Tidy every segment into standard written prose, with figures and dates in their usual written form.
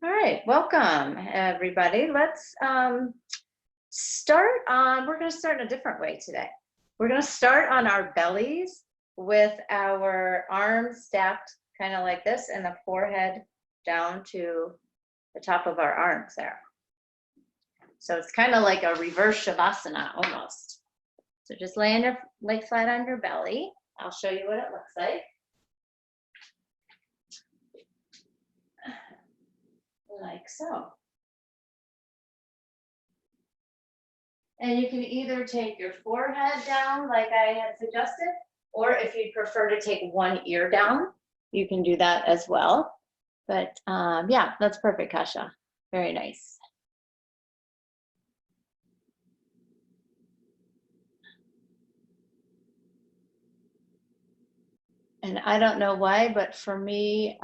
All right, welcome everybody. Let's start on, we're going to start in a different way today. We're going to start on our bellies with our arms stacked kind of like this and the forehead down to the top of our arms there. So it's kind of like a reverse shavasana almost. So just lay flat on your belly. I'll show you what it looks like. Like so. And you can either take your forehead down like I had suggested, or if you prefer to take one ear down, you can do that as well. But yeah, that's perfect, Kasha. Very nice. And I don't know why, but for me,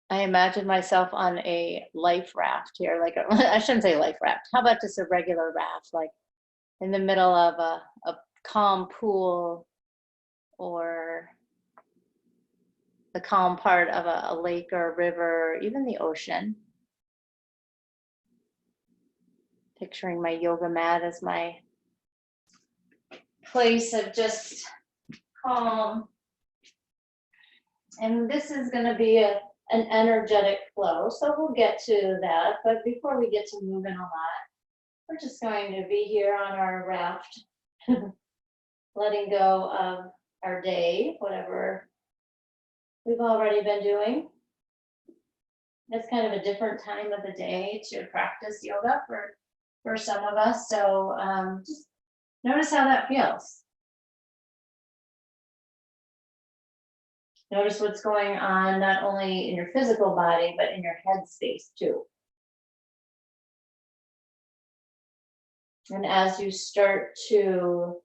I imagine myself on a life raft here, like I shouldn't say life raft. How about just a regular raft, like in the middle of a calm pool or the calm part of a lake or a river, even the ocean. Picturing my yoga mat as my place of just calm. And this is going to be an energetic flow, so we'll get to that. But before we get to moving a lot, we're just going to be here on our raft, letting go of our day, whatever we've already been doing. It's kind of a different time of the day to practice yoga for some of us. So just notice how that feels. Notice what's going on, not only in your physical body, but in your head space too. And as you start to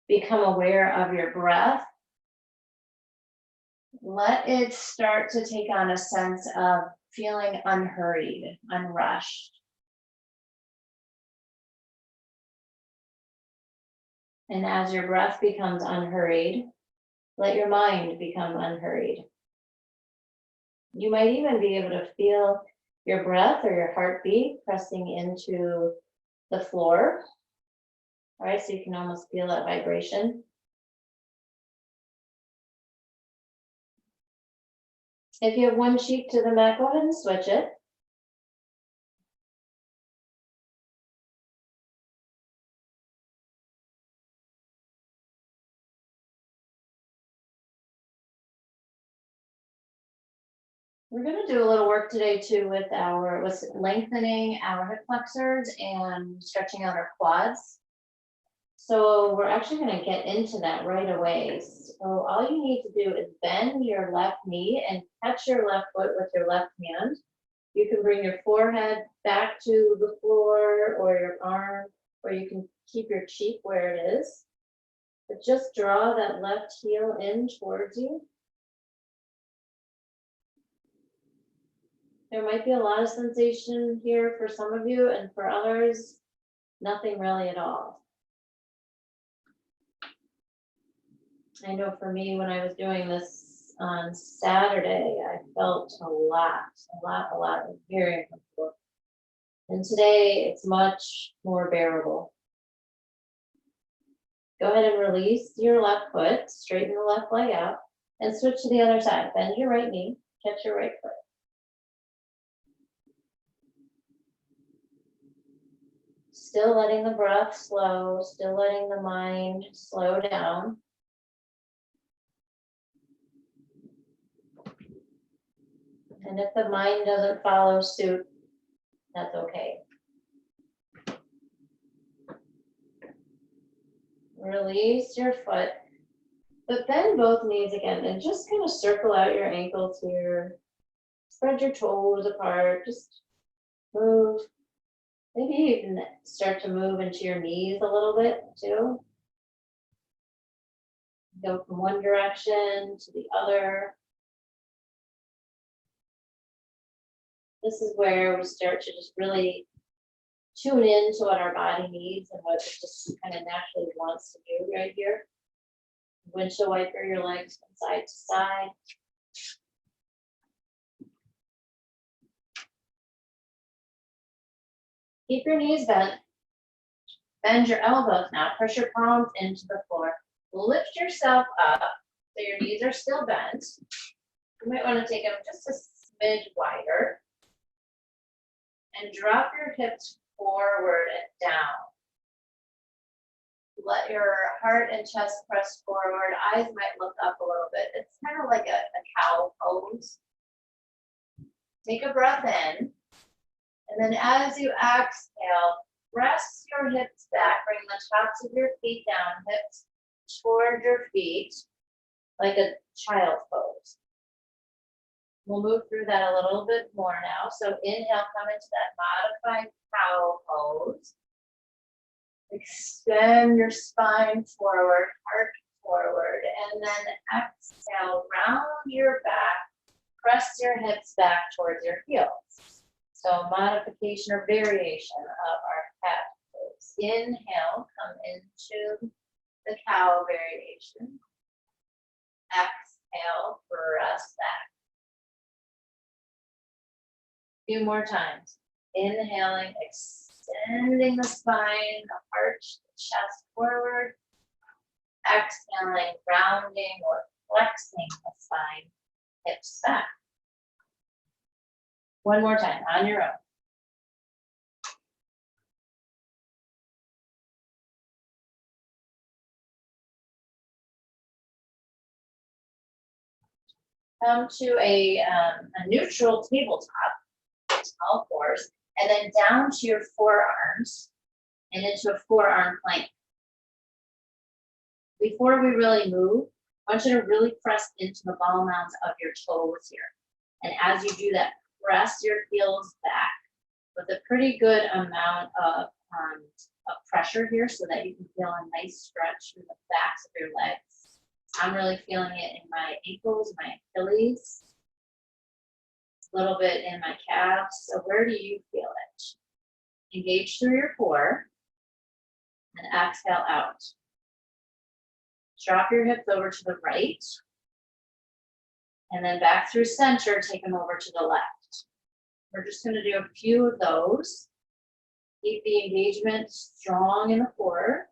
become aware of your breath, let it start to take on a sense of feeling unhurried, unrushed. And as your breath becomes unhurried, let your mind become unhurried. You might even be able to feel your breath or your heartbeat pressing into the floor. All right, so you can almost feel that vibration. If you have one cheek to the mat, go ahead and switch it. We're going to do a little work today too with lengthening our hip flexors and stretching out our quads. So we're actually going to get into that right away. So all you need to do is bend your left knee and touch your left foot with your left hand. You can bring your forehead back to the floor or your arm, or you can keep your cheek where it is. But just draw that left heel in towards you. There might be a lot of sensation here for some of you, and for others, nothing really at all. I know for me, when I was doing this on Saturday, I felt a lot. It was very uncomfortable. And today, it's much more bearable. Go ahead and release your left foot, straighten the left leg out, and switch to the other side. Bend your right knee, catch your right foot. Still letting the breath slow, still letting the mind slow down. And if the mind doesn't follow suit, that's okay. Release your foot, but bend both knees again and just kind of circle out your ankles here. Spread your toes apart, just move. Maybe you can start to move into your knees a little bit too. Go from one direction to the other. This is where we start to just really tune in to what our body needs and what it just kind of naturally wants to do right here. Windshield wiper your legs from side to side. Keep your knees bent. Bend your elbows now. Press your palms into the floor. Lift yourself up so your knees are still bent. You might want to take them just a smidge wider. And drop your hips forward and down. Let your heart and chest press forward. Eyes might look up a little bit. It's kind of like a cow pose. Take a breath in. And then as you exhale, press your hips back. Bring the tops of your feet down, hips toward your feet, like a child's pose. We'll move through that a little bit more now. So inhale, come into that modified cow pose. Extend your spine forward, heart forward, and then exhale, round your back, press your hips back towards your heels. So modification or variation of our cat pose. Inhale, come into the cow variation. Exhale, press back. Few more times. Inhaling, extending the spine, the arch, the chest forward. Exhaling, rounding or flexing the spine, hips back. One more time on your own. Come to a neutral tabletop, all fours, and then down to your forearms and into a forearm plank. Before we really move, I want you to really press into the ball mounds of your toes here. And as you do that, press your heels back with a pretty good amount of pressure here so that you can feel a nice stretch through the backs of your legs. I'm really feeling it in my ankles, my Achilles, a little bit in my calves. So where do you feel it? Engage through your core and exhale out. Drop your hips over to the right and then back through center, take them over to the left. We're just going to do a few of those. Keep the engagement strong in the core.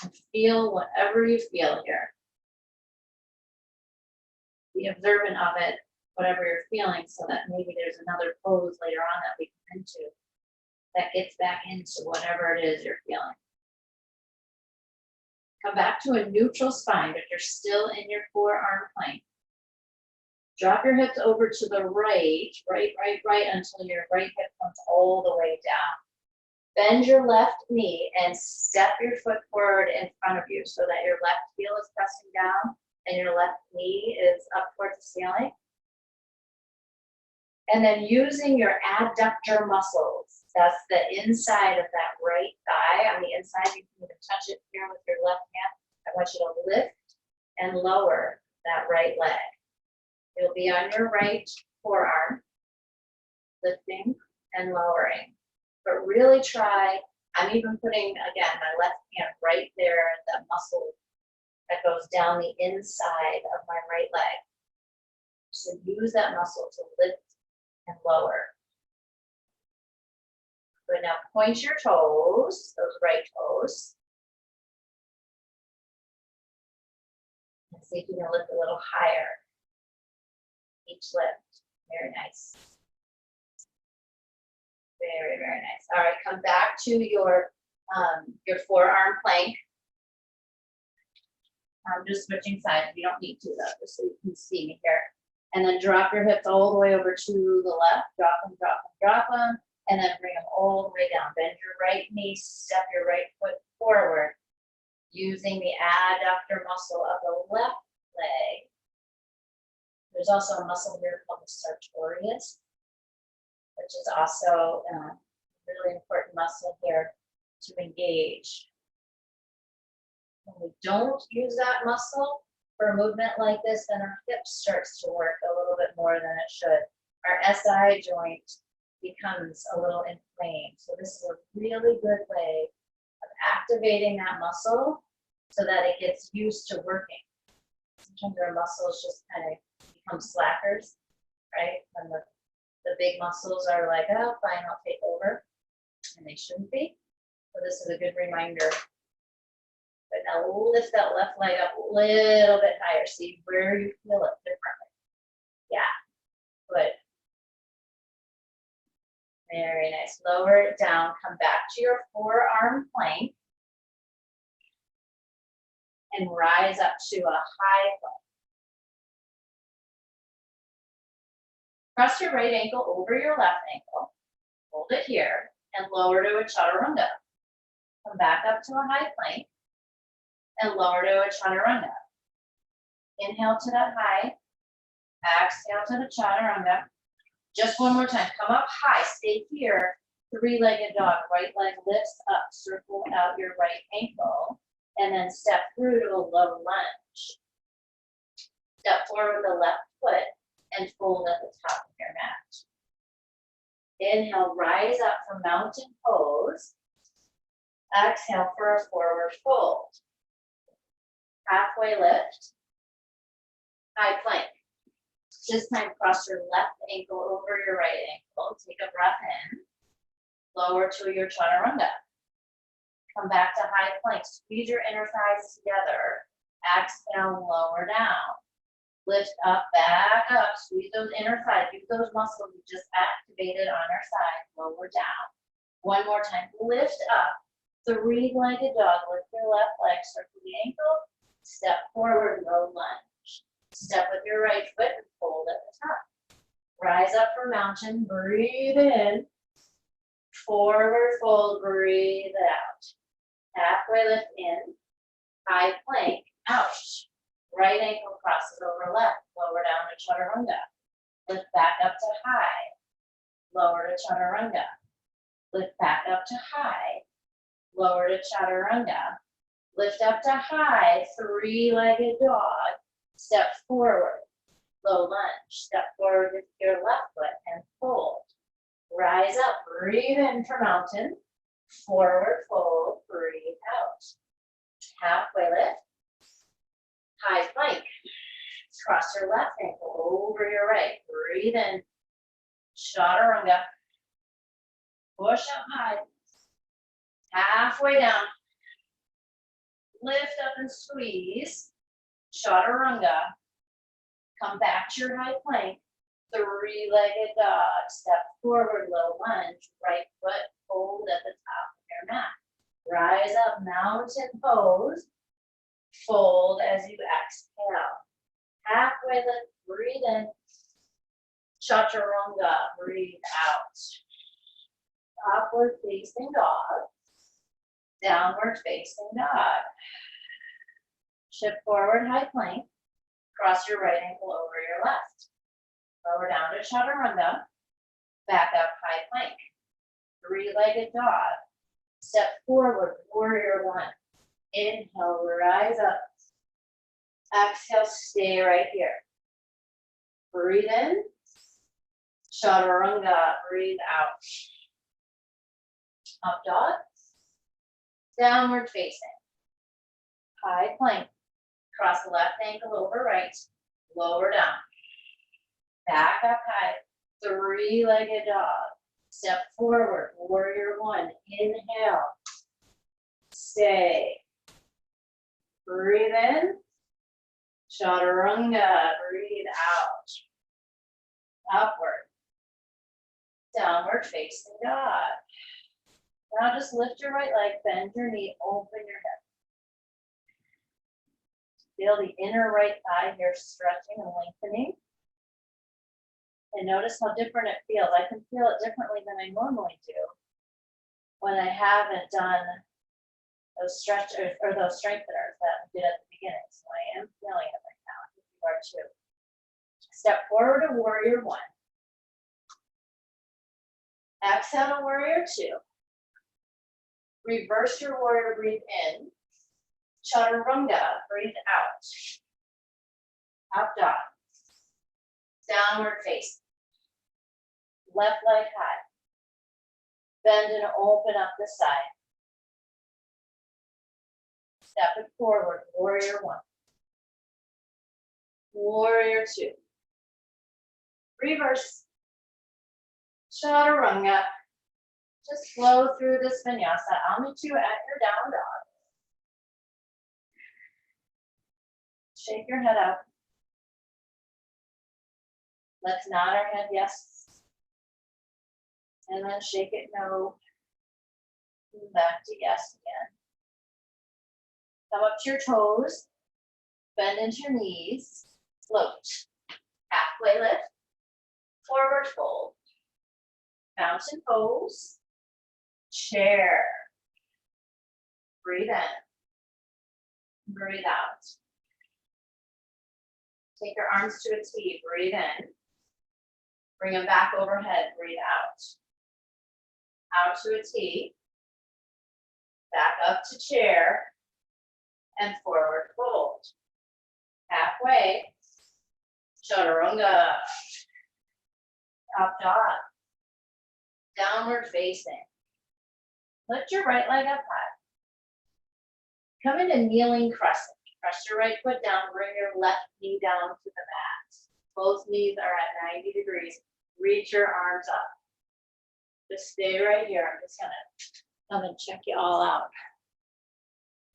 And feel whatever you feel here. Be observant of it, whatever you're feeling, so that maybe there's another pose later on that we come into that gets back into whatever it is you're feeling. Come back to a neutral spine, but you're still in your forearm plank. Drop your hips over to the right, right, until your right hip comes all the way down. Bend your left knee and step your foot forward in front of you so that your left heel is pressing down and your left knee is up towards the ceiling. And then using your adductor muscles, that's the inside of that right thigh. On the inside, you can even touch it here with your left hand. I want you to lift and lower that right leg. You'll be on your right forearm, lifting and lowering. But really try, I'm even putting, again, my left hand right there, the muscle that goes down the inside of my right leg. So use that muscle to lift and lower. Good, now point your toes, those right toes. And see if you can lift a little higher. Each lift, very nice. Very, very nice. All right, come back to your forearm plank. I'm just switching sides. You don't need to though, just so you can see me here. And then drop your hips all the way over to the left. Drop them, drop them, drop them. And then bring them all the way down. Bend your right knee, step your right foot forward. Using the adductor muscle of the left leg. There's also a muscle here called the sartorius, which is also a really important muscle here to engage. When we don't use that muscle for a movement like this, then our hip starts to work a little bit more than it should. Our SI joint becomes a little inflamed. So this is a really good way of activating that muscle so that it gets used to working. Sometimes our muscles just kind of become slackers, right? When the The big muscles are like, oh, fine, I'll take over. And they shouldn't be. So this is a good reminder. But now lift that left leg up a little bit higher. See where you feel it differently. Yeah, good. Very nice. Lower it down. Come back to your forearm plank. And rise up to a high plank. Cross your right ankle over your left ankle. Hold it here and lower to a chaturanga. Come back up to a high plank and lower to a chaturanga. Inhale to that high. Exhale to the chaturanga. Just one more time. Come up high. Stay here. Three-legged dog. Right leg lifts up. Circle out your right ankle. And then step through to a low lunge. Step forward with the left foot and fold at the top of your mat. Inhale, rise up for mountain pose. Exhale for a forward fold. Halfway lift. High plank. This time cross your left ankle over your right ankle. Take a breath in. Lower to your chaturanga. Come back to high plank. Squeeze your inner thighs together. Exhale, lower down. Lift up, back up. Squeeze those inner thighs. Use those muscles we just activated on our side. Lower down. One more time. Lift up. Three-legged dog. Lift your left leg. Circle the ankle. Step forward, low lunge. Step with your right foot and fold at the top. Rise up for mountain. Breathe in. Forward fold. Breathe out. Halfway lift in. High plank. Out. Right ankle crosses over left. Lower down to chaturanga. Lift back up to high. Lower to chaturanga. Lift back up to high. Lower to chaturanga. Lift up to high. Three-legged dog. Step forward. Low lunge. Step forward with your left foot and fold. Rise up. Breathe in for mountain. Forward fold. Breathe out. Halfway lift. High plank. Cross your left ankle over your right. Breathe in. Chaturanga. Push up high. Halfway down. Lift up and squeeze. Chaturanga. Come back to your high plank. Three-legged dog. Step forward, low lunge. Right foot fold at the top of your mat. Rise up, mountain pose. Fold as you exhale. Halfway lift, breathe in. Chaturanga, breathe out. Upward facing dog. Downward facing dog. Shift forward, high plank. Cross your right ankle over your left. Lower down to chaturanga. Back up, high plank. Three-legged dog. Step forward, warrior one. Inhale, rise up. Exhale, stay right here. Breathe in. Chaturanga, breathe out. Up dog. Downward facing. High plank. Cross the left ankle over right. Lower down. Back up high. Three-legged dog. Step forward. Warrior one. Inhale. Stay. Breathe in. Chaturanga. Breathe out. Upward. Downward facing dog. Now just lift your right leg, bend your knee, open your hip. Feel the inner right thigh here stretching and lengthening. And notice how different it feels. I can feel it differently than I normally do when I haven't done those stretchers or those strengtheners that I did at the beginning. So I am feeling it right now. I think you are too. Step forward to warrior one. Exhale to warrior two. Reverse your warrior, breathe in. Chaturanga, breathe out. Up dog. Downward face. Left leg high. Bend and open up the side. Step it forward, warrior one. Warrior two. Reverse. Chaturanga. Just flow through this vinyasa. I'll meet you at your down dog. Shake your head out. Let's nod our head yes. And then shake it no. Back to yes again. Come up to your toes. Bend into your knees. Float. Halfway lift. Forward fold. Mountain pose. Chair. Breathe in. Breathe out. Take your arms to a T. Breathe in. Bring them back overhead. Breathe out. Out to a T. Back up to chair. And forward fold. Halfway. Chaturanga. Up dog. Downward facing. Lift your right leg up high. Come into kneeling crescent. Press your right foot down. Bring your left knee down to the mat. Both knees are at 90 degrees. Reach your arms up. Just stay right here. I'm just gonna come and check you all out.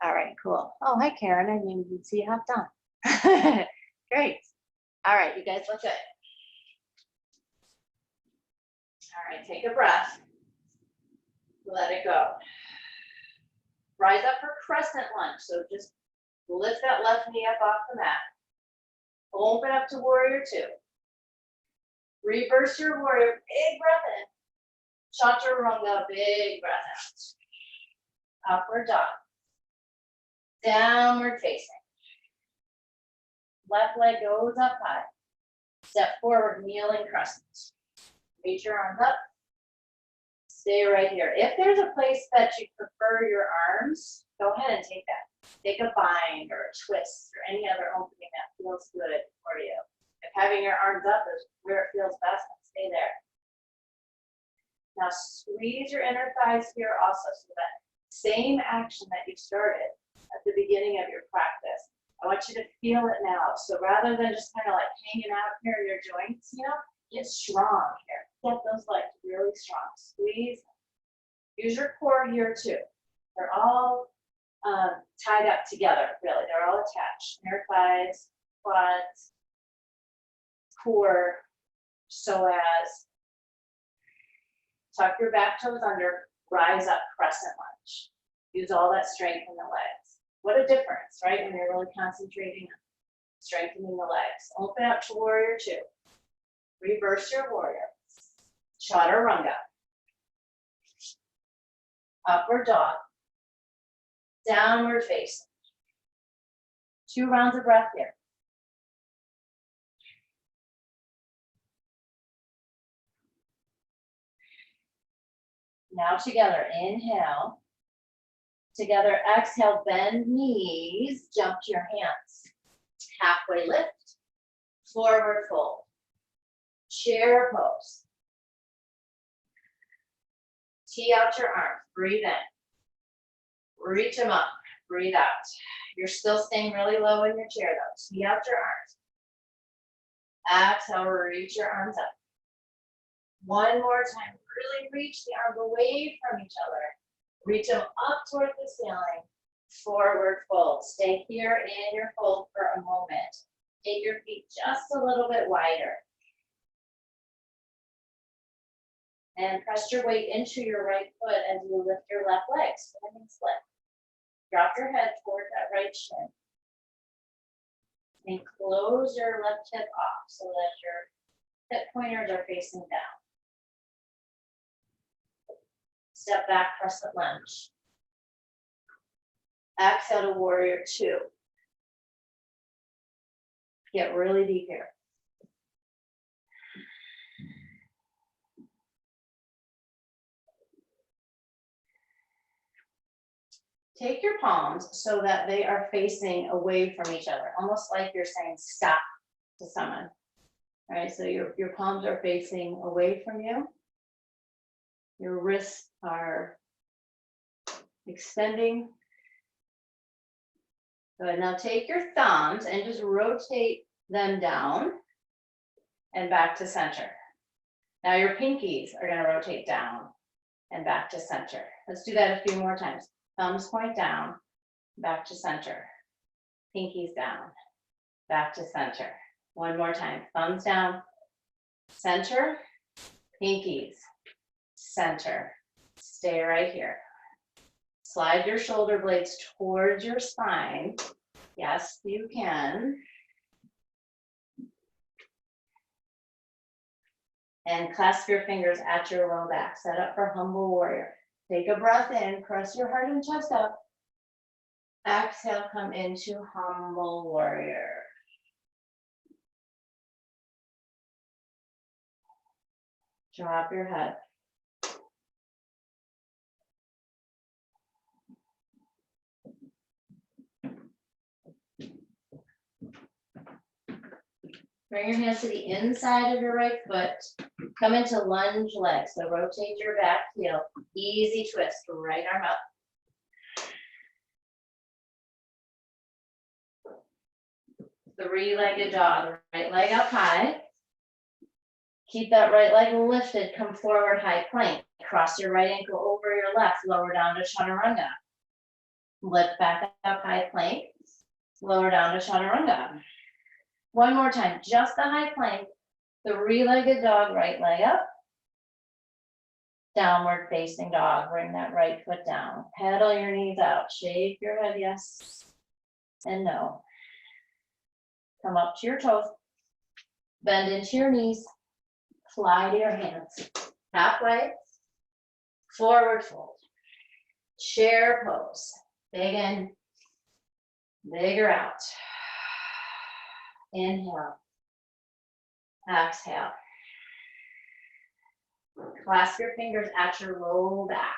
All right, cool. Oh, hi, Karen. I didn't even see you hopped on. Great. All right, you guys look good. All right, take a breath. Let it go. Rise up for crescent lunge. So just lift that left knee up off the mat. Open up to warrior two. Reverse your warrior. Big breath in. Chaturanga. Big breath out. Upward dog. Downward facing. Left leg goes up high. Step forward, kneeling crescent. Reach your arms up. Stay right here. If there's a place that you prefer your arms, go ahead and take that. Take a bind or a twist or any other opening that feels good for you. If having your arms up is where it feels best, stay there. Now squeeze your inner thighs here also, so that same action that you started at the beginning of your practice, I want you to feel it now. So rather than just kind of like hanging out here in your joints, you know, get strong here. Get those legs really strong. Squeeze. Use your core here too. They're all tied up together, really. They're all attached. Inner thighs, quads, core, psoas. Tuck your back toes under. Rise up, crescent lunge. Use all that strength in the legs. What a difference, right? When you're really concentrating on strengthening the legs. Open up to warrior two. Reverse your warrior. Chaturanga. Upward dog. Downward facing. 2 rounds of breath here. Now together, inhale. Together, exhale, bend knees, jump to your hands. Halfway lift, forward fold. Chair pose. Tee out your arms, breathe in. Reach them up, breathe out. You're still staying really low in your chair though. Tee out your arms. Exhale, reach your arms up. One more time, really reach the arms away from each other. Reach them up toward the ceiling. Forward fold. Stay here in your fold for a moment. Take your feet just a little bit wider. And press your weight into your right foot as you lift your left leg. Spin and slip. Drop your head toward that right shin. And close your left hip off so that your hip pointers are facing down. Step back, crescent lunge. Exhale to warrior two. Get really deep here. Take your palms so that they are facing away from each other, almost like you're saying stop to someone. All right, so your palms are facing away from you. Your wrists are extending. Good, now take your thumbs and just rotate them down and back to center. Now your pinkies are gonna rotate down and back to center. Let's do that a few more times. Thumbs point down, back to center. Pinkies down, back to center. One more time. Thumbs down, center, pinkies, center. Stay right here. Slide your shoulder blades towards your spine. Yes, you can. And clasp your fingers at your low back. Set up for humble warrior. Take a breath in, press your heart and chest up. Exhale, come into humble warrior. Drop your head. Bring your hands to the inside of your right foot. Come into lunge leg. So rotate your back heel. Easy twist. Right arm up. Three-legged dog. Right leg up high. Keep that right leg lifted. Come forward, high plank. Cross your right ankle over your left. Lower down to chaturanga. Lift back up, high plank. Lower down to chaturanga. One more time, just the high plank. Three-legged dog, right leg up. Downward facing dog. Bring that right foot down. Pedal your knees out. Shake your head, yes and no. Come up to your toes. Bend into your knees. Fly to your hands. Halfway. Forward fold. Chair pose. Big in. Bigger out. Inhale. Exhale. Clasp your fingers at your low back.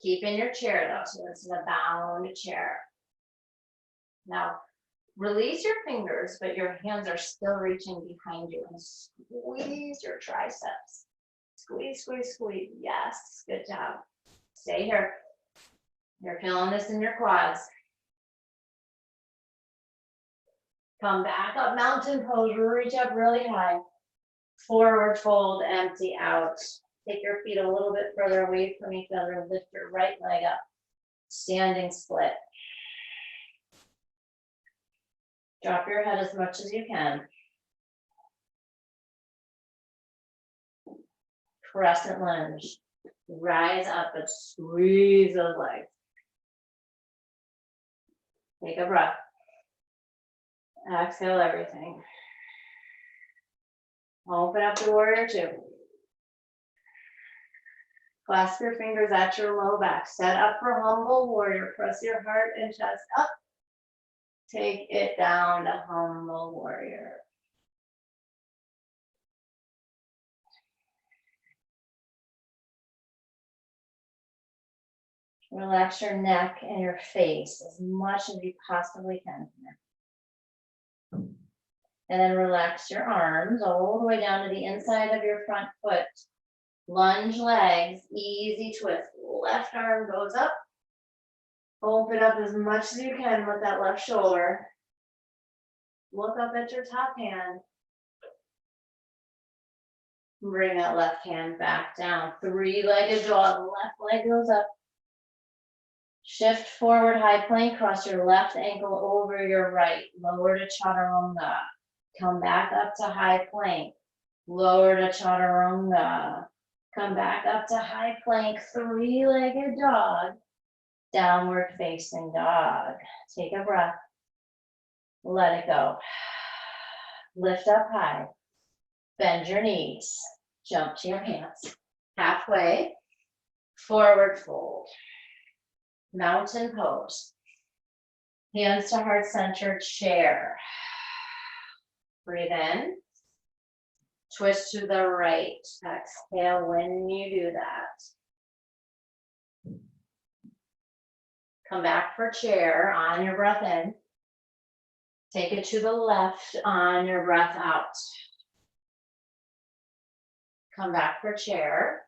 Keep in your chair though, so it's a bound chair. Now, release your fingers, but your hands are still reaching behind you and squeeze your triceps. Squeeze, squeeze, squeeze. Yes, good job. Stay here. You're feeling this in your quads. Come back up, mountain pose, reach up really high. Forward fold, empty out. Take your feet a little bit further away from each other. Lift your right leg up. Standing split. Drop your head as much as you can. Crescent lunge. Rise up and squeeze those legs. Take a breath. Exhale everything. Open up to warrior two. Clasp your fingers at your low back. Set up for humble warrior. Press your heart and chest up. Take it down to humble warrior. Relax your neck and your face as much as you possibly can. And then relax your arms all the way down to the inside of your front foot. Lunge legs, easy twist. Left arm goes up. Open up as much as you can with that left shoulder. Look up at your top hand. Bring that left hand back down. Three-legged dog, left leg goes up. Shift forward, high plank, cross your left ankle over your right. Lower to chaturanga. Come back up to high plank. Lower to chaturanga. Come back up to high plank, three-legged dog. Downward facing dog. Take a breath. Let it go. Lift up high. Bend your knees. Jump to your hands. Halfway. Forward fold. Mountain pose. Hands to heart center chair. Breathe in. Twist to the right. Exhale when you do that. Come back for chair on your breath in. Take it to the left on your breath out. Come back for chair.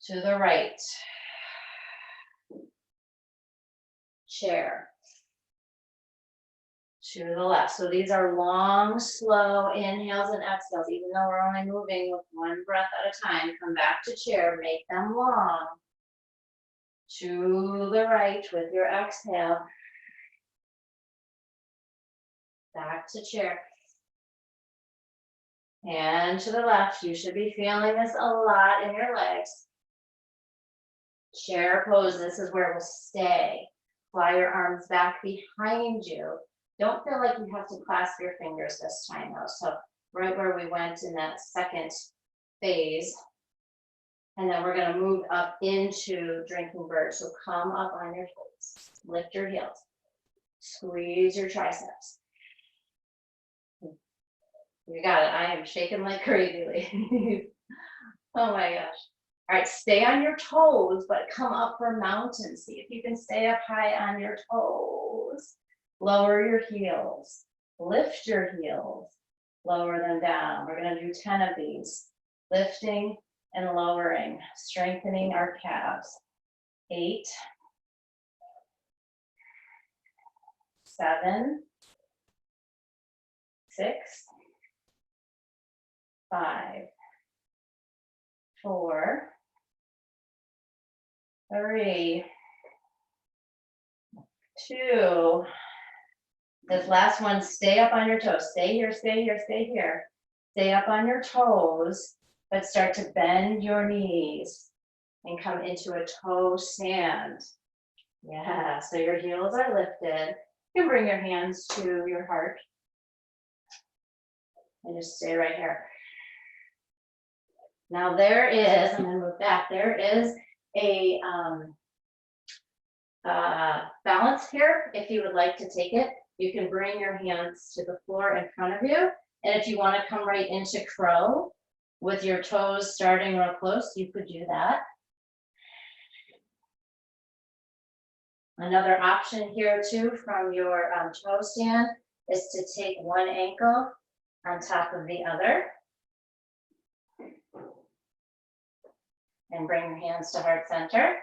To the right. Chair. to the left. So these are long, slow inhales and exhales, even though we're only moving with one breath at a time. Come back to chair, make them long. To the right with your exhale. Back to chair. And to the left, you should be feeling this a lot in your legs. Chair pose, this is where we'll stay. Fly your arms back behind you. Don't feel like you have to clasp your fingers this time though. So right where we went in that second phase. And then we're gonna move up into drinking bird. So come up on your toes, lift your heels, squeeze your triceps. You got it, I am shaking like crazy, ladies. Oh my gosh. All right, stay on your toes, but come up for mountain. See if you can stay up high on your toes. Lower your heels, lift your heels, lower them down. We're gonna do 10 of these. Lifting and lowering, strengthening our calves. 8, 7, 6, 5, 4, 3, 2. This last one, stay up on your toes. Stay here, stay here, stay here. Stay up on your toes, but start to bend your knees and come into a toe stand. Yeah, so your heels are lifted. You can bring your hands to your heart and just stay right here. Now there is, I'm gonna move back, there is a balance here. If you would like to take it, you can bring your hands to the floor in front of you. And if you want to come right into crow with your toes starting real close, you could do that. Another option here too from your toe stand is to take one ankle on top of the other and bring your hands to heart center.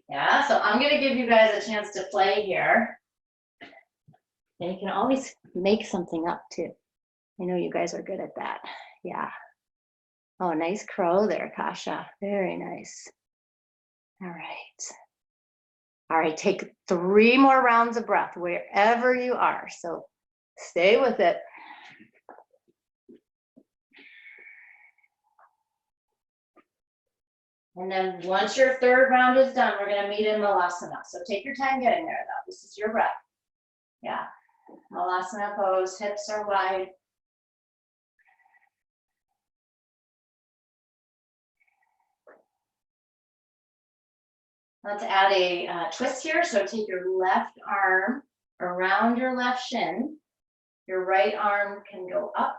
Yeah, so I'm gonna give you guys a chance to play here. And you can always make something up too. I know you guys are good at that. Yeah. Oh, nice crow there, Kasha. Very nice. All right. All right, take 3 more rounds of breath wherever you are. So stay with it. And then once your 3rd round is done, we're gonna meet in Malasana. So take your time getting there though. This is your breath. Yeah, Malasana pose, hips are wide. Let's add a twist here. So take your left arm around your left shin. Your right arm can go up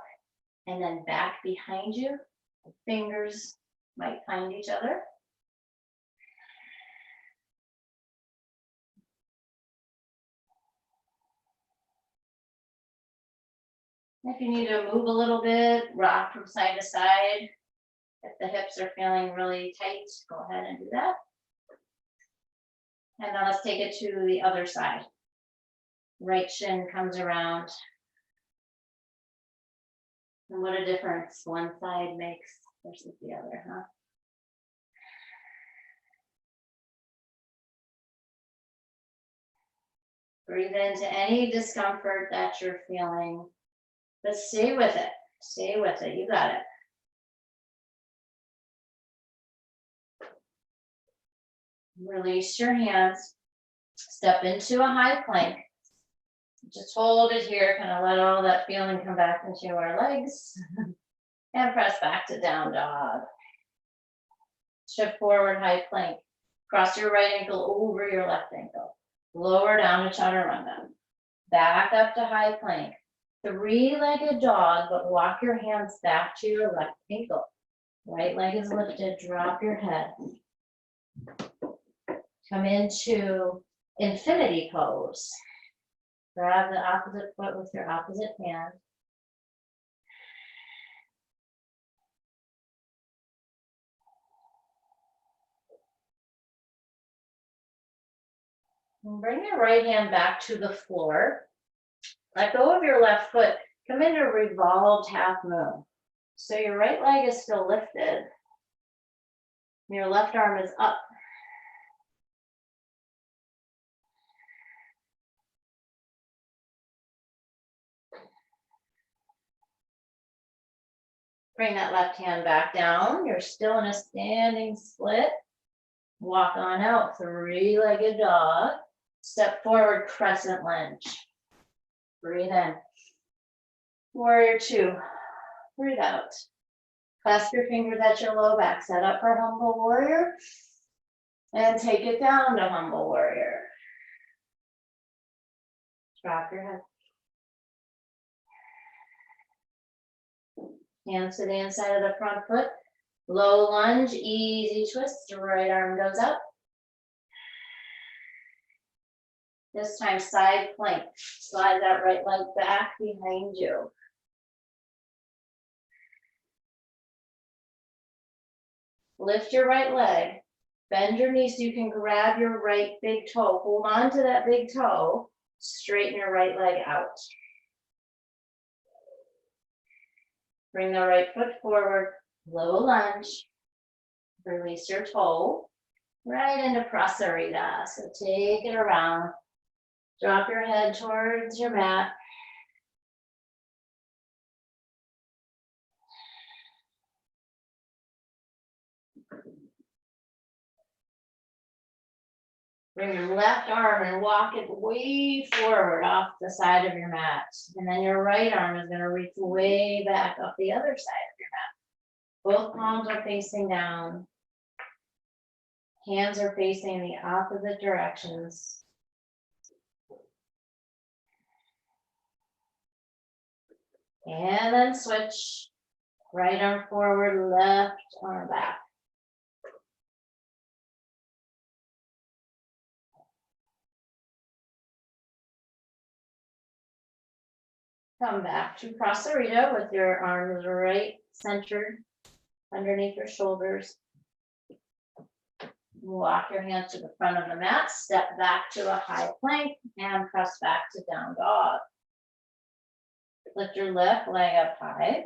and then back behind you. The fingers might find each other. If you need to move a little bit, rock from side to side. If the hips are feeling really tight, go ahead and do that. And now let's take it to the other side. Right shin comes around. And what a difference one side makes versus the other, huh? Breathe into any discomfort that you're feeling, but stay with it. Stay with it. You got it. Release your hands. Step into a high plank. Just hold it here, kind of let all that feeling come back into our legs. And press back to down dog. Shift forward, high plank. Cross your right ankle over your left ankle. Lower down to chaturanga. Back up to high plank. 3-legged dog, but walk your hands back to your left ankle. Right leg is lifted, drop your head. Come into infinity pose. Grab the opposite foot with your opposite hand. And bring your right hand back to the floor. Let go of your left foot. Come into revolved half moon. So your right leg is still lifted. Your left arm is up. Bring that left hand back down. You're still in a standing split. Walk on out, three-legged dog. Step forward, crescent lunge. Breathe in. Warrior two. Breathe out. Clasp your fingers at your low back. Set up for humble warrior. And take it down to humble warrior. Drop your head. Hands to the inside of the front foot. Low lunge, easy twist. Right arm goes up. This time side plank. Slide that right leg back behind you. Lift your right leg. Bend your knees so you can grab your right big toe. Hold on to that big toe. Straighten your right leg out. Bring the right foot forward. Low lunge. Release your toe. Right into prasarita. So take it around. Drop your head towards your mat. Bring your left arm and walk it way forward off the side of your mat. And then your right arm is going to reach way back up the other side of your mat. Both palms are facing down. Hands are facing the opposite directions. And then switch. Right arm forward, left arm back. Come back to prasarita with your arms right centered underneath your shoulders. Walk your hands to the front of the mat, step back to a high plank, and press back to down dog. Lift your left leg up high.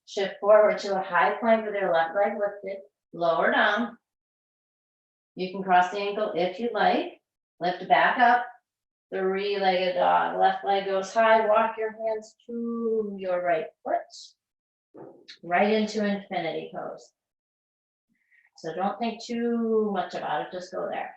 Shift forward to a high plank with your left leg lifted, lower down. You can cross the ankle if you like. Lift back up, three-legged dog. Left leg goes high, walk your hands to your right foot, right into infinity pose. So don't think too much about it, just go there.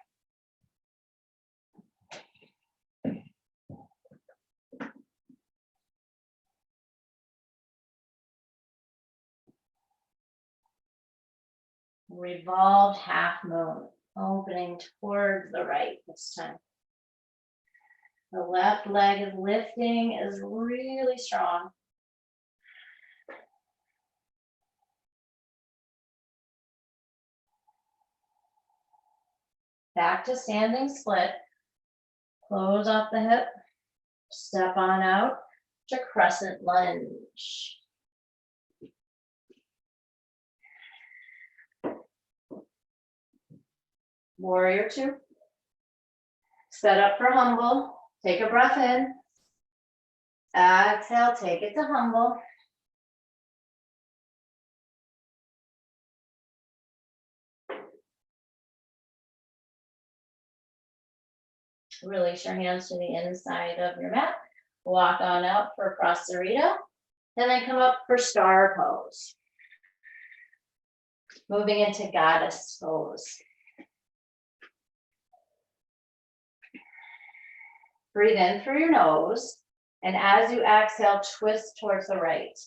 Revolved half moon, opening towards the right this time. The left leg is lifting, is really strong. Back to standing split. Close off the hip. Step on out to crescent lunge. Warrior two. Set up for humble. Take a breath in. Exhale, take it to humble. Release your hands to the inside of your mat. Walk on out for prasarita. And then come up for star pose. Moving into goddess pose. Breathe in through your nose. And as you exhale, twist towards the right.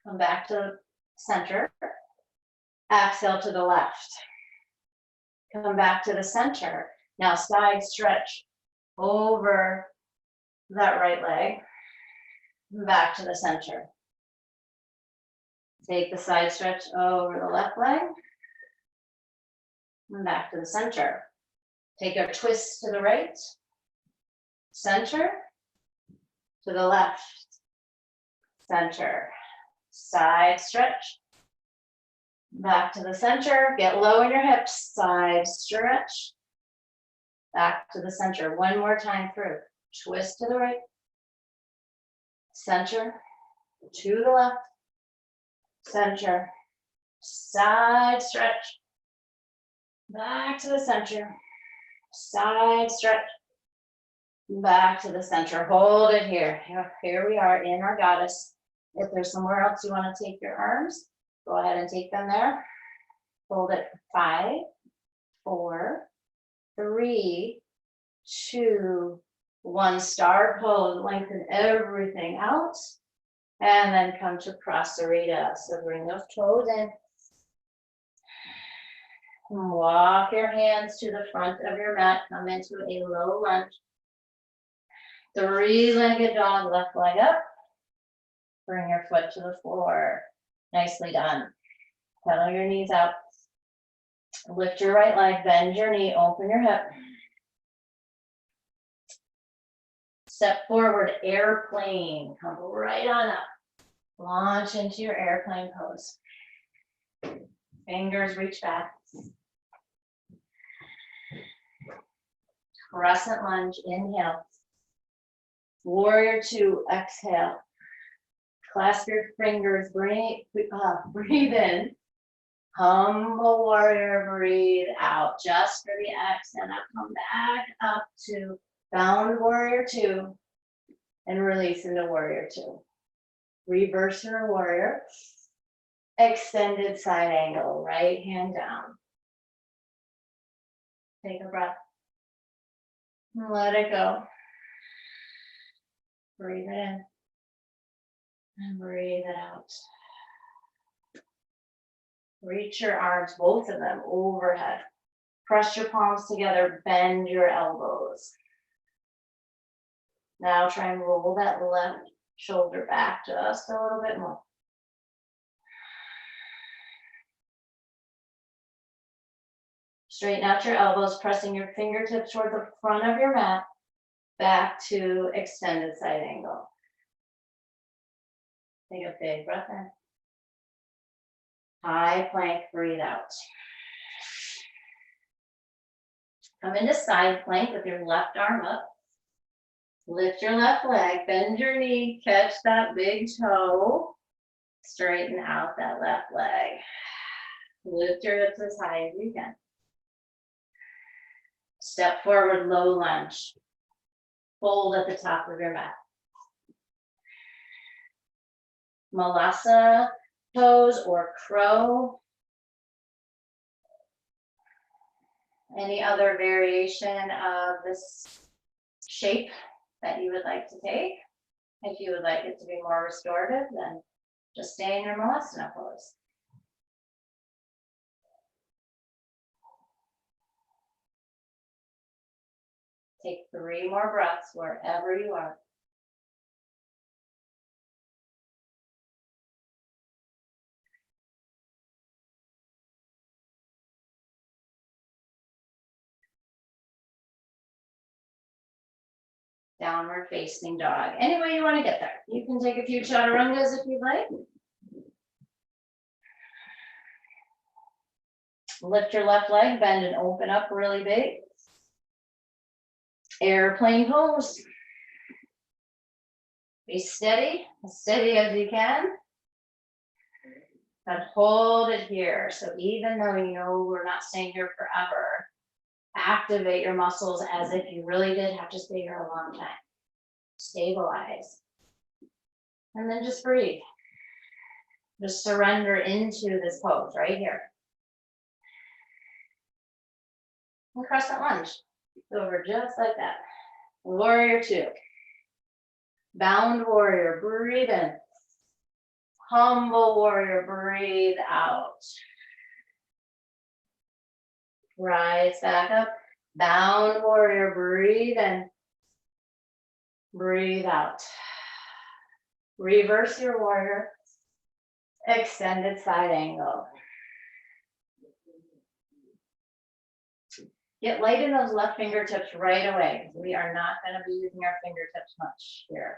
Come back to the center. Exhale to the left. Come back to the center. Now side stretch over that right leg. Back to the center. Take the side stretch over the left leg. And back to the center. Take a twist to the right. Center. To the left. Center. Side stretch. Back to the center. Get low in your hips. Side stretch. Back to the center. One more time through. twist to the right, center, to the left, center, side stretch, back to the center, side stretch, back to the center. Hold it here. Here we are in our goddess. If there's somewhere else you want to take your arms, go ahead and take them there. Hold it for 5, 4, 3, 2, 1. Star pose, lengthen everything out. And then come to Prasarita. So bring those toes in. Walk your hands to the front of your mat. Come into a low lunge. 3-legged dog, left leg up. Bring your foot to the floor. Nicely done. Pedal your knees out. Lift your right leg, bend your knee, open your hip. Step forward, airplane. Come right on up. Launch into your airplane pose. Fingers reach back. Crescent lunge, inhale. Warrior 2, exhale. Clasp your fingers, breathe in. Humble warrior, breathe out. Just for the exhale. Now come back up to bound warrior 2 and release into warrior 2. Reverse your warrior. Extended side angle, right hand down. Take a breath. Let it go. Breathe it in. And breathe it out. Reach your arms, both of them, overhead. Press your palms together, bend your elbows. Now try and roll that left shoulder back just a little bit more. Straighten out your elbows, pressing your fingertips toward the front of your mat, back to extended side angle. Take a big breath in. High plank, breathe out. Come into side plank with your left arm up. Lift your left leg, bend your knee, catch that big toe. Straighten out that left leg. Lift your hips as high as you can. Step forward, low lunge. Fold at the top of your mat. Malasa pose or crow. Any other variation of this shape that you would like to take? If you would like it to be more restorative, then just stay in your Malasana pose. Take 3 more breaths wherever you are. Downward facing dog. Any way you want to get there. You can take a few chaturangas if you'd like. Lift your left leg, bend and open up really big. Airplane pose. Be steady, as steady as you can. And hold it here. So even though you know we're not staying here forever, activate your muscles as if you really did have to stay here a long time. Stabilize. And then just breathe. Just surrender into this pose right here. And crescent lunge. Over just like that. Warrior 2. Bound warrior, breathe in. Humble warrior, breathe out. Rise back up. Bound warrior, breathe in. Breathe out. Reverse your warrior. Extended side angle. Get light in those left fingertips right away. We are not going to be using our fingertips much here.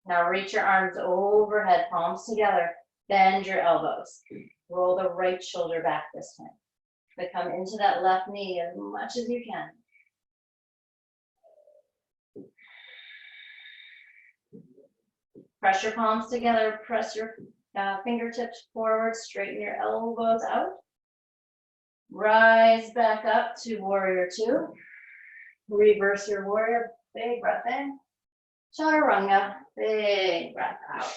Now reach your arms overhead, palms together. Bend your elbows. Roll the right shoulder back this time. But come into that left knee as much as you can. Press your palms together, press your fingertips forward, straighten your elbows out. Rise back up to warrior two. Reverse your warrior, big breath in. Chaturanga, big breath out.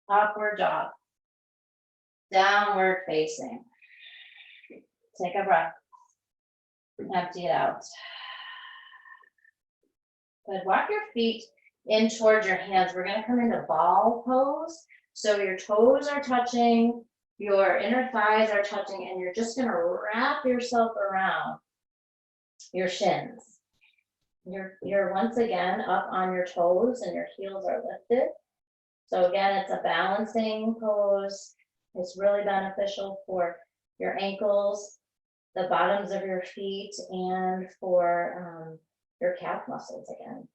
Upward dog. Downward facing. Take a breath. Empty it out. Good. Walk your feet in towards your hands. We're going to come into ball pose. So your toes are touching, your inner thighs are touching, and you're just going to wrap yourself around your shins. You're once again up on your toes and your heels are lifted. So again, it's a balancing pose. It's really beneficial for your ankles, the bottoms of your feet, and for your calf muscles again.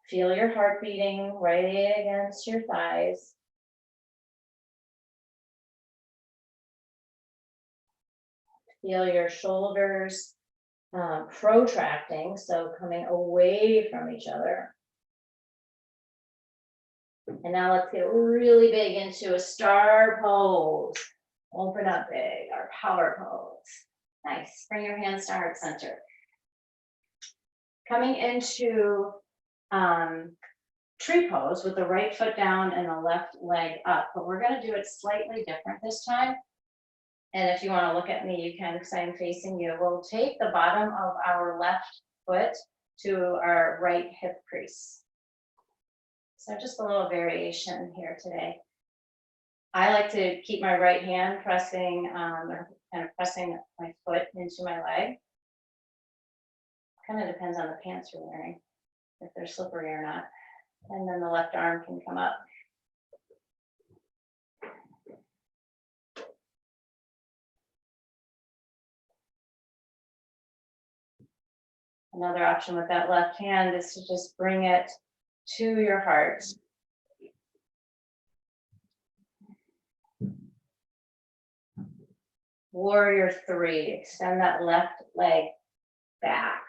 Feel your heart beating right against your thighs. Feel your shoulders protracting, so coming away from each other. And now let's get really big into a star pose. Open up big, our power pose. Nice. Bring your hands to heart center. Coming into tree pose with the right foot down and the left leg up, but we're going to do it slightly different this time. And if you want to look at me, you can, because I'm facing you. We'll take the bottom of our left foot to our right hip crease. So just a little variation here today. I like to keep my right hand pressing, kind of pressing my foot into my leg. Kind of depends on the pants you're wearing, if they're slippery or not. And then the left arm can come up. Another option with that left hand is to just bring it to your heart. Warrior three, extend that left leg back.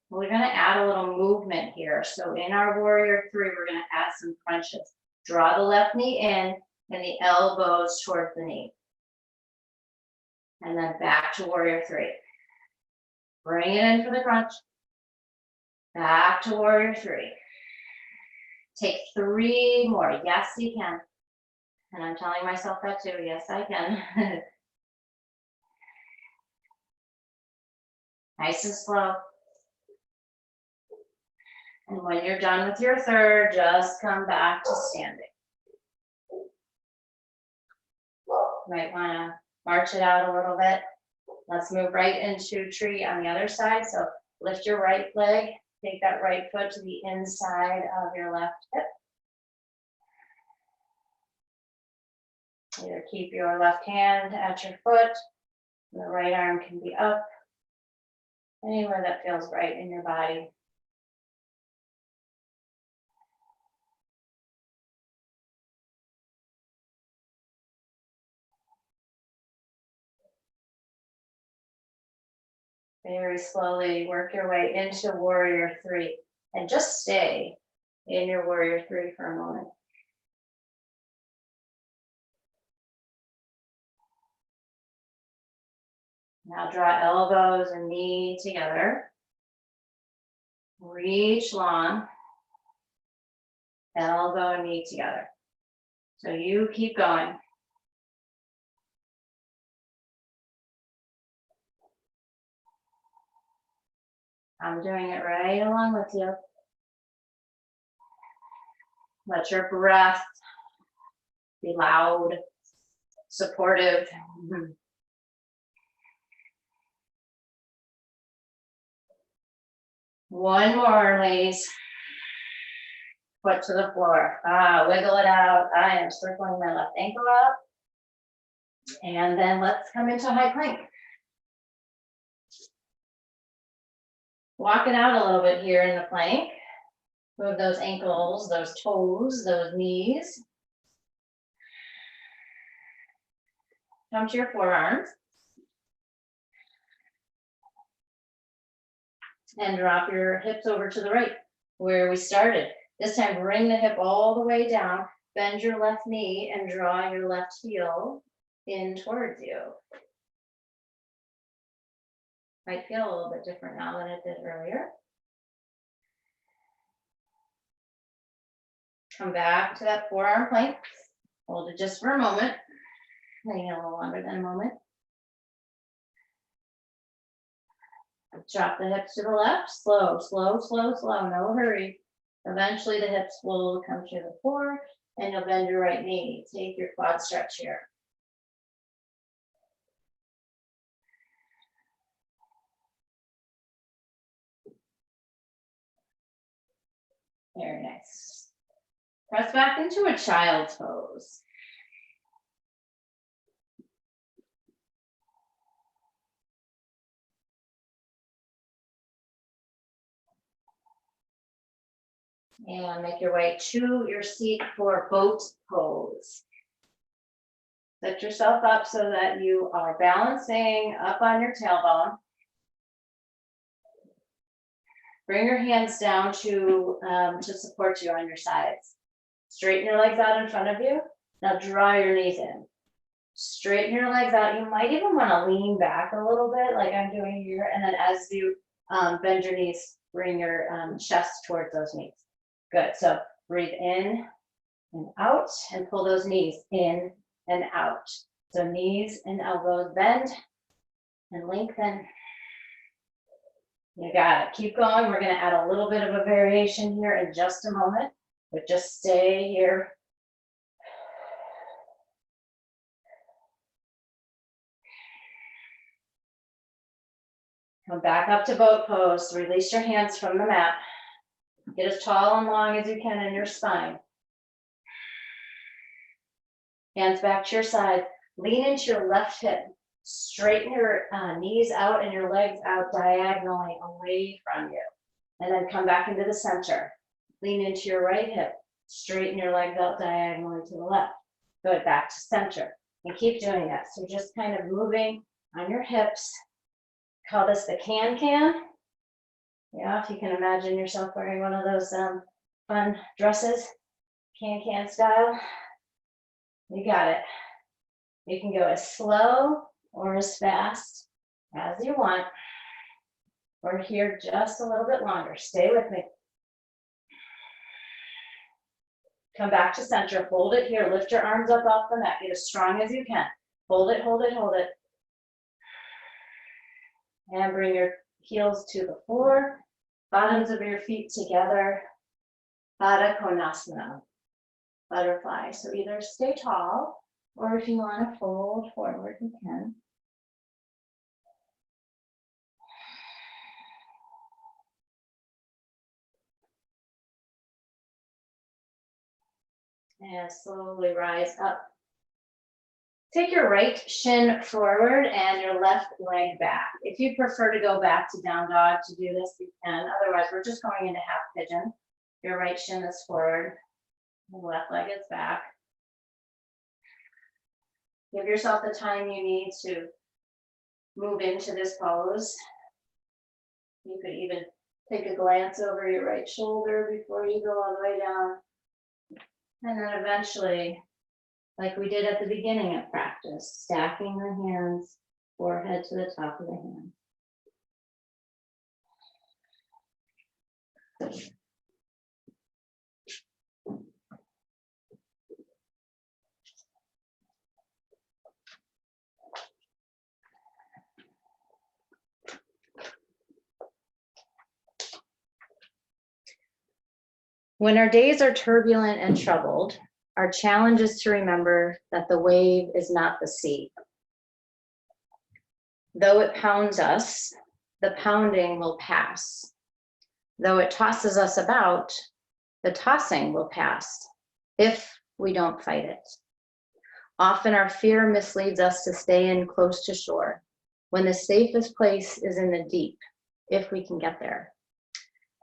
We're going to add a little movement here. So in our warrior three, we're going to add some crunches. Draw the left knee in and the elbows towards the knee. And then back to warrior three. Bring it in for the crunch. Back to warrior three. Take three more. Yes, you can. And I'm telling myself that too. Yes, I can. Nice and slow. And when you're done with your third, just come back to standing. Might want to march it out a little bit. Let's move right into tree on the other side. So lift your right leg, take that right foot to the inside of your left hip. Either keep your left hand at your foot, and the right arm can be up, anywhere that feels right in your body. Very slowly work your way into warrior three and just stay in your warrior three for a moment. Now draw elbows and knee together. Reach long. Elbow and knee together. So you keep going. I'm doing it right along with you. Let your breath be loud, supportive. One more, ladies. Foot to the floor. Wiggle it out. I am circling my left ankle out. And then let's come into high plank. Walk it out a little bit here in the plank. Move those ankles, those toes, those knees. Come to your forearms. And drop your hips over to the right where we started. This time, bring the hip all the way down, bend your left knee and draw your left heel in towards you. Might feel a little bit different now than it did earlier. Come back to that forearm plank. Hold it just for a moment. Maybe a little longer than a moment. Drop the hips to the left. Slow, slow, slow, slow. No hurry. Eventually the hips will come to the floor and you'll bend your right knee. Take your quad stretch here. Very nice. Press back into a child's pose. And make your way to your seat for boat pose. Set yourself up so that you are balancing up on your tailbone. Bring your hands down to support you on your sides. Straighten your legs out in front of you. Now draw your knees in. Straighten your legs out. You might even want to lean back a little bit like I'm doing here. And then as you bend your knees, bring your chest towards those knees. Good. So breathe in and out and pull those knees in and out. So knees and elbows bend and lengthen. You got it. Keep going. We're going to add a little bit of a variation here in just a moment, but just stay here. Come back up to boat pose. Release your hands from the mat. Get as tall and long as you can in your spine. Hands back to your side. Lean into your left hip. Straighten your knees out and your legs out diagonally away from you. And then come back into the center. Lean into your right hip. Straighten your legs out diagonally to the left. Good, back to center. And keep doing that. So just kind of moving on your hips. Call this the can-can. Yeah, if you can imagine yourself wearing one of those fun dresses, can-can style. You got it. You can go as slow or as fast as you want. We're here just a little bit longer. Stay with me. Come back to center. Hold it here. Lift your arms up off the mat. Get as strong as you can. Hold it, hold it, hold it. And bring your heels to the floor. Bottoms of your feet together. Baddha Konasana. Butterfly. So either stay tall, or if you want to fold forward, you can. And slowly rise up. Take your right shin forward and your left leg back. If you prefer to go back to down dog to do this, you can. Otherwise, we're just going into half pigeon. Your right shin is forward, the left leg is back. Give yourself the time you need to move into this pose. You could even take a glance over your right shoulder before you go all the way down. And then eventually, like we did at the beginning of practice, stacking the hands, forehead to the top of the hand. When our days are turbulent and troubled, our challenge is to remember that the wave is not the sea. Though it pounds us, the pounding will pass. Though it tosses us about, the tossing will pass if we don't fight it. Often our fear misleads us to stay in close to shore, when the safest place is in the deep, if we can get there.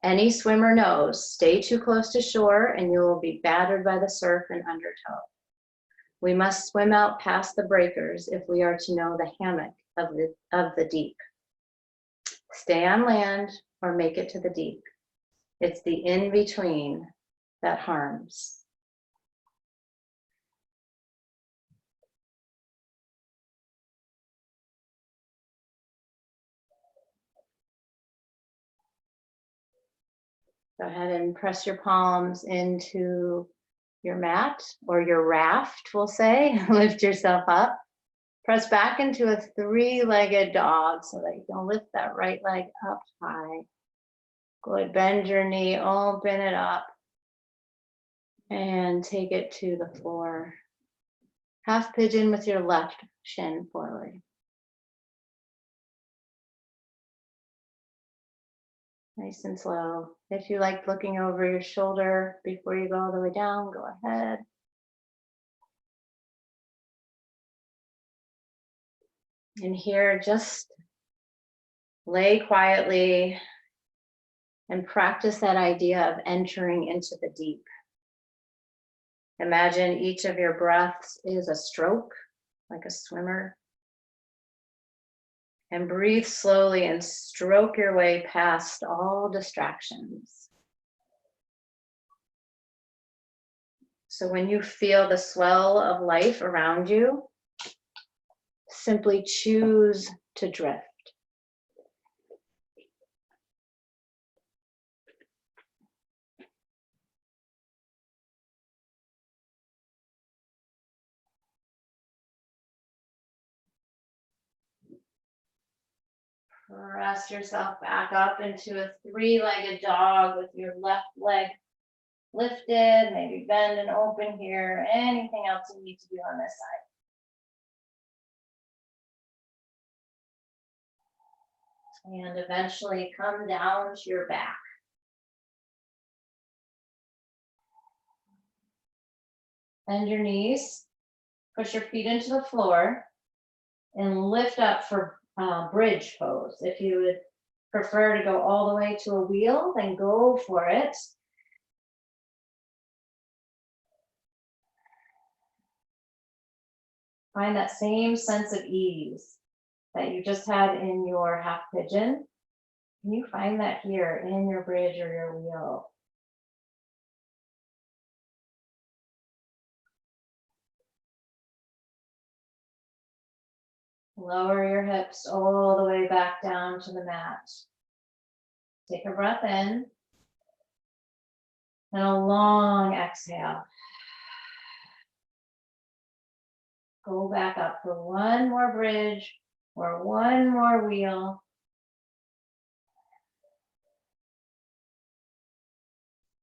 Any swimmer knows, stay too close to shore and you will be battered by the surf and undertow. We must swim out past the breakers if we are to know the hammock of the deep. Stay on land or make it to the deep. It's the in-between that harms. Go ahead and press your palms into your mat or your raft, we'll say. Lift yourself up. Press back into a three-legged dog so that you can lift that right leg up high. Good, bend your knee, open it up, and take it to the floor. Half pigeon with your left shin forward. Nice and slow. If you like looking over your shoulder before you go all the way down, go ahead. And here, just lay quietly and practice that idea of entering into the deep. Imagine each of your breaths is a stroke, like a swimmer. And breathe slowly and stroke your way past all distractions. So when you feel the swell of life around you, simply choose to drift. Press yourself back up into a three-legged dog with your left leg lifted, maybe bend and open here. Anything else you need to do on this side. And eventually come down to your back. Bend your knees, push your feet into the floor, and lift up for bridge pose. If you would prefer to go all the way to a wheel, then go for it. Find that same sense of ease that you just had in your half pigeon. Can you find that here in your bridge or your wheel? Lower your hips all the way back down to the mat. Take a breath in and a long exhale. Go back up for one more bridge or one more wheel.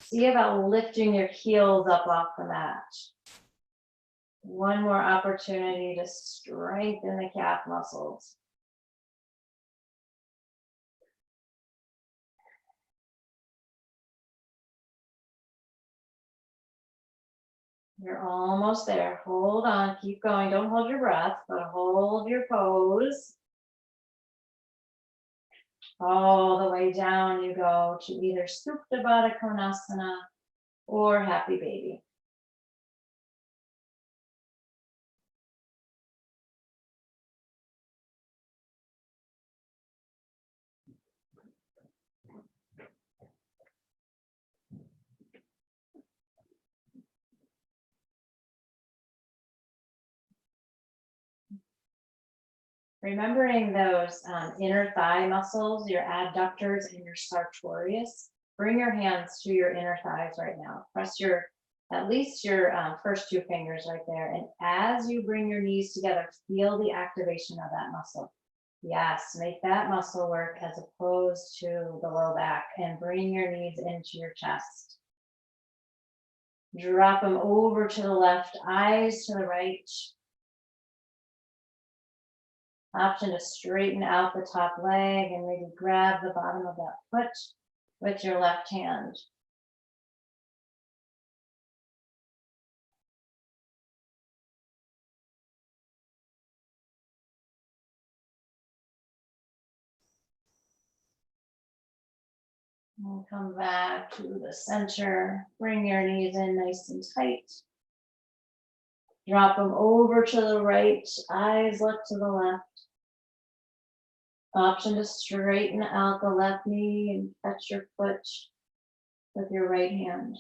See about lifting your heels up off the mat. One more opportunity to strengthen the calf muscles. You're almost there. Hold on, keep going. Don't hold your breath, but hold your pose. All the way down you go to either Supta Baddha Konasana or Happy Baby. Remembering those inner thigh muscles, your adductors and your sartorius. Bring your hands to your inner thighs right now. Press at least your first two fingers right there. And as you bring your knees together, feel the activation of that muscle. Yes, make that muscle work as opposed to the low back, and bring your knees into your chest. Drop them over to the left, eyes to the right. Option to straighten out the top leg and maybe grab the bottom of that foot with your left hand. And come back to the center. Bring your knees in nice and tight. Drop them over to the right, eyes look to the left. Option to straighten out the left knee and touch your foot with your right hand.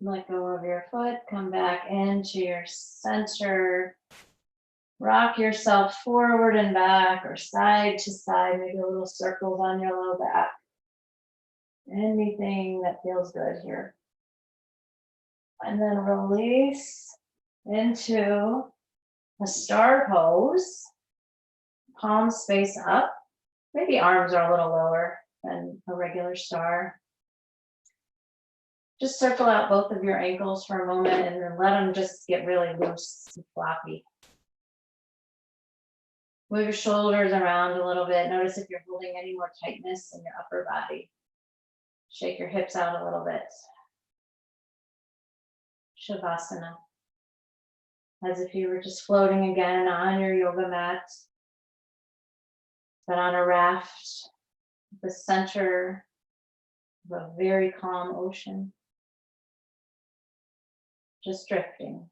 Let go of your foot, come back into your center. Rock yourself forward and back or side to side, make a little circles on your low back. Anything that feels good here. And then release into a star pose. Palms face up. Maybe arms are a little lower than a regular star. Just circle out both of your ankles for a moment and then let them just get really loose and floppy. Move your shoulders around a little bit. Notice if you're holding any more tightness in your upper body. Shake your hips out a little bit. Shavasana. As if you were just floating again on your yoga mat, but on a raft, the center of a very calm ocean. Just drifting.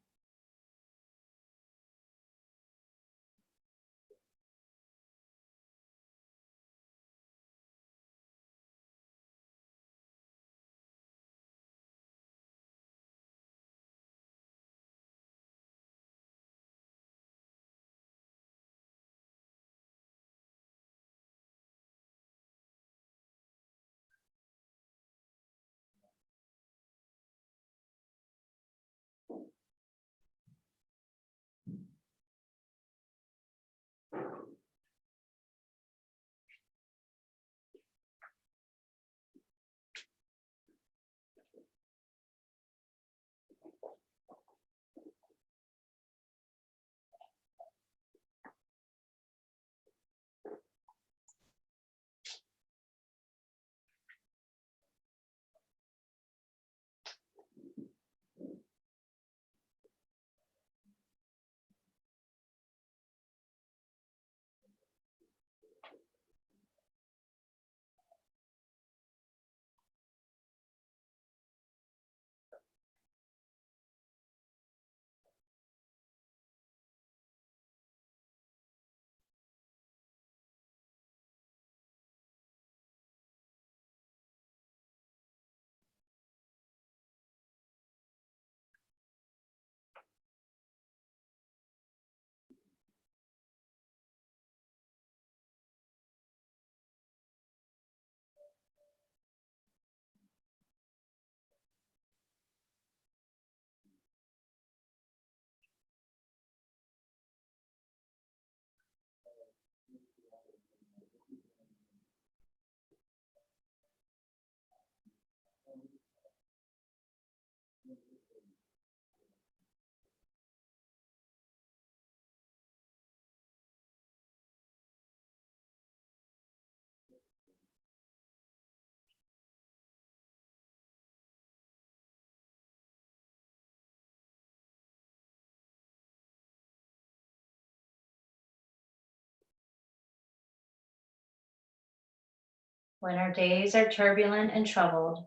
When our days are turbulent and troubled,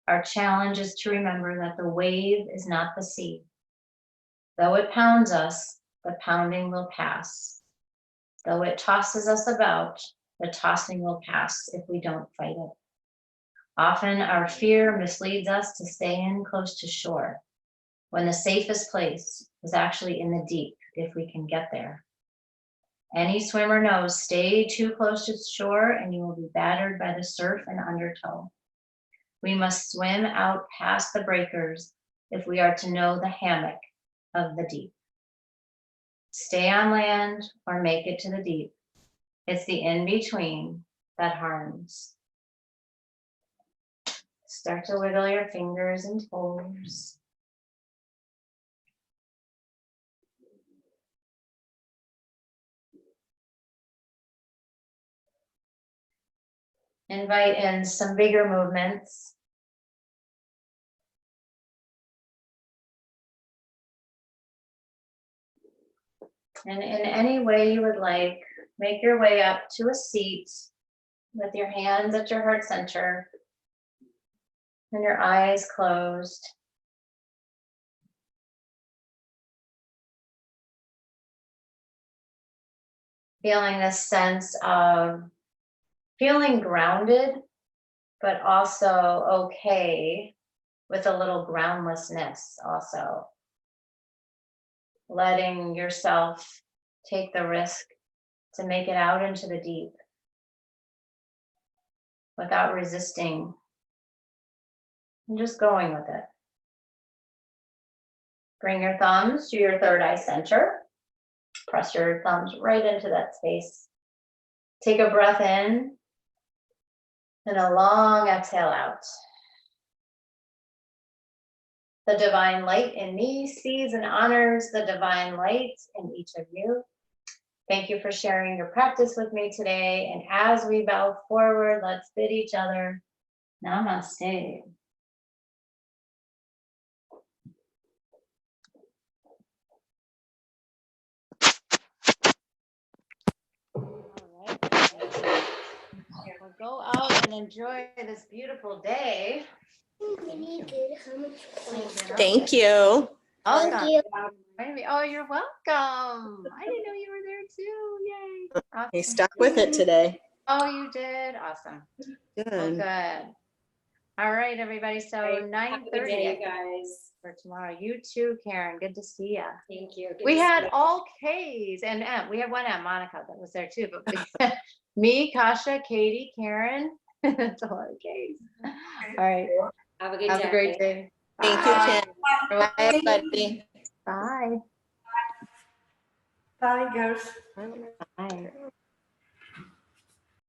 our challenge is to remember that the wave is not the sea. Though it pounds us, the pounding will pass. Though it tosses us about, the tossing will pass if we don't fight it. Often our fear misleads us to stay in close to shore, when the safest place is actually in the deep if we can get there. Any swimmer knows stay too close to shore and you will be battered by the surf and undertow. We must swim out past the breakers if we are to know the hammock of the deep. Stay on land or make it to the deep. It's the in-between that harms. Start to wiggle your fingers and toes. Invite in some bigger movements. And in any way you would like, Make your way up to a seat with your hands at your heart center and your eyes closed. Feeling this sense of feeling grounded, but also okay with a little groundlessness also. Letting yourself take the risk to make it out into the deep without resisting and just going with it. Bring your thumbs to your third eye center. Press your thumbs right into that space. Take a breath in and a long exhale out. The divine light in me sees and honors the divine light in each of you. Thank you for sharing your practice with me today. And as we bow forward, let's bid each other namaste. All right. Well, go out and enjoy this beautiful day. Thank you. Welcome. Oh, you're welcome. I didn't know you were there too. Yay. Awesome. He stuck with it today. Oh, you did? Awesome. Good. Well, good. All right, everybody. So 9:30 guys. for tomorrow. You too, Karen. Good to see you. Thank you. We had all K's and we had one at Monica that was there too, but we had me, Kasha, Katie, Karen. That's a lot of K's. All right. Have a good Have day. a great day. Thank you, Kim. Bye, everybody. Bye. Bye, girls. Bye.